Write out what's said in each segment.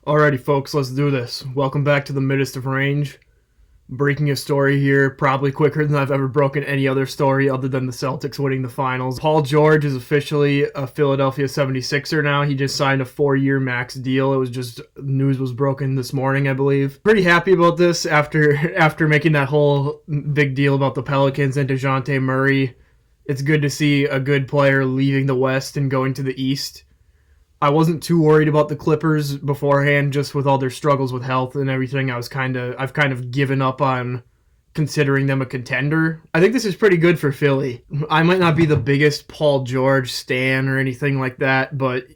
Alrighty, folks, let's do this. Welcome back to the Midst of Range. Breaking a story here, probably quicker than I've ever broken any other story other than the Celtics winning the finals. Paul George is officially a Philadelphia 76er now. He just signed a 4-year max deal. It was just, news was broken this morning, I believe. Pretty happy about this after making that whole big deal about the Pelicans and DeJounte Murray. It's good to see a good player leaving the West and going to the East. I wasn't too worried about the Clippers beforehand, just with all their struggles with health and everything. I've kind of given up on considering them a contender. I think this is pretty good for Philly. I might not be the biggest Paul George stan or anything like that, but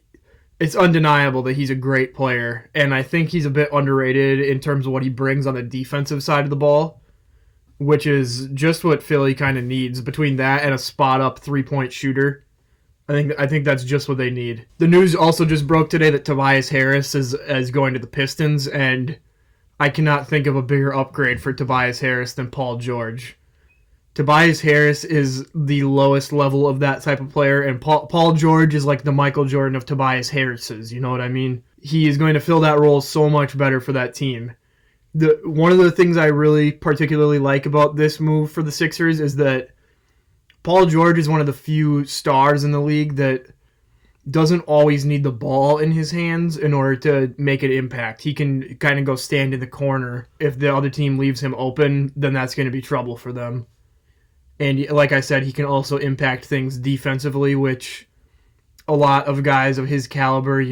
it's undeniable that he's a great player, and I think he's a bit underrated in terms of what he brings on the defensive side of the ball, which is just what Philly kind of needs between that and a spot-up three-point shooter. I think that's just what they need. The news also just broke today that Tobias Harris is going to the Pistons, and I cannot think of a bigger upgrade for Tobias Harris than Paul George. Tobias Harris is the lowest level of that type of player, and Paul George is like the Michael Jordan of Tobias Harris's, you know what I mean? He is going to fill that role so much better for that team. One of the things I really particularly like about this move for the Sixers is that Paul George is one of the few stars in the league that doesn't always need the ball in his hands in order to make an impact. He can kind of go stand in the corner. If the other team leaves him open, then that's going to be trouble for them. And like I said, he can also impact things defensively, which a lot of guys of his caliber,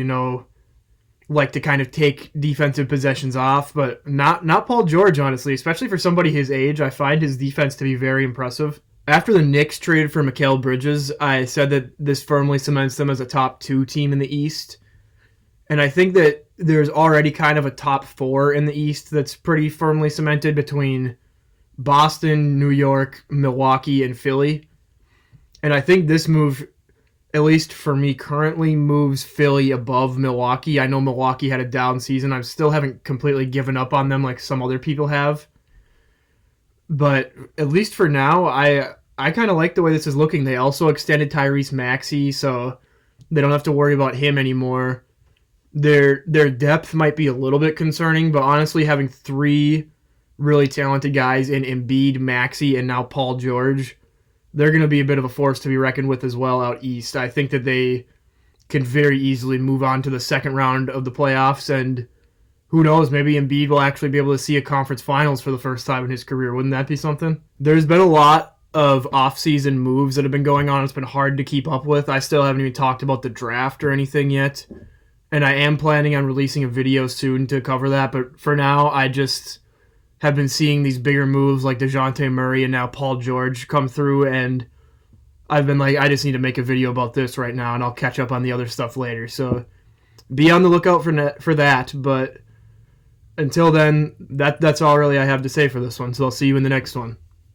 like to kind of take defensive possessions off, but not Paul George, honestly, especially for somebody his age. I find his defense to be very impressive. After the Knicks traded for Mikal Bridges, I said that this firmly cements them as a top 2 team in the East. And I think that there's already kind of a top 4 in the East that's pretty firmly cemented between Boston, New York, Milwaukee, and Philly. And I think this move, at least for me currently, moves Philly above Milwaukee. I know Milwaukee had a down season. I still haven't completely given up on them like some other people have. But at least for now, I kind of like the way this is looking. They also extended Tyrese Maxey, so they don't have to worry about him anymore. Their depth might be a little bit concerning, but honestly, having 3 really talented guys in Embiid, Maxey, and now Paul George, they're going to be a bit of a force to be reckoned with as well out east. I think that they can very easily move on to the second round of the playoffs, and who knows, maybe Embiid will actually be able to see a conference finals for the first time in his career. Wouldn't that be something? There's been a lot of off-season moves that have been going on. It's been hard to keep up with. I still haven't even talked about the draft or anything yet, and I am planning on releasing a video soon to cover that, but for now, I just have been seeing these bigger moves like DeJounte Murray and now Paul George come through, and I've been like, I just need to make a video about this right now, and I'll catch up on the other stuff later. So be on the lookout for that, but until then, that's all really I have to say for this one, so I'll see you in the next one.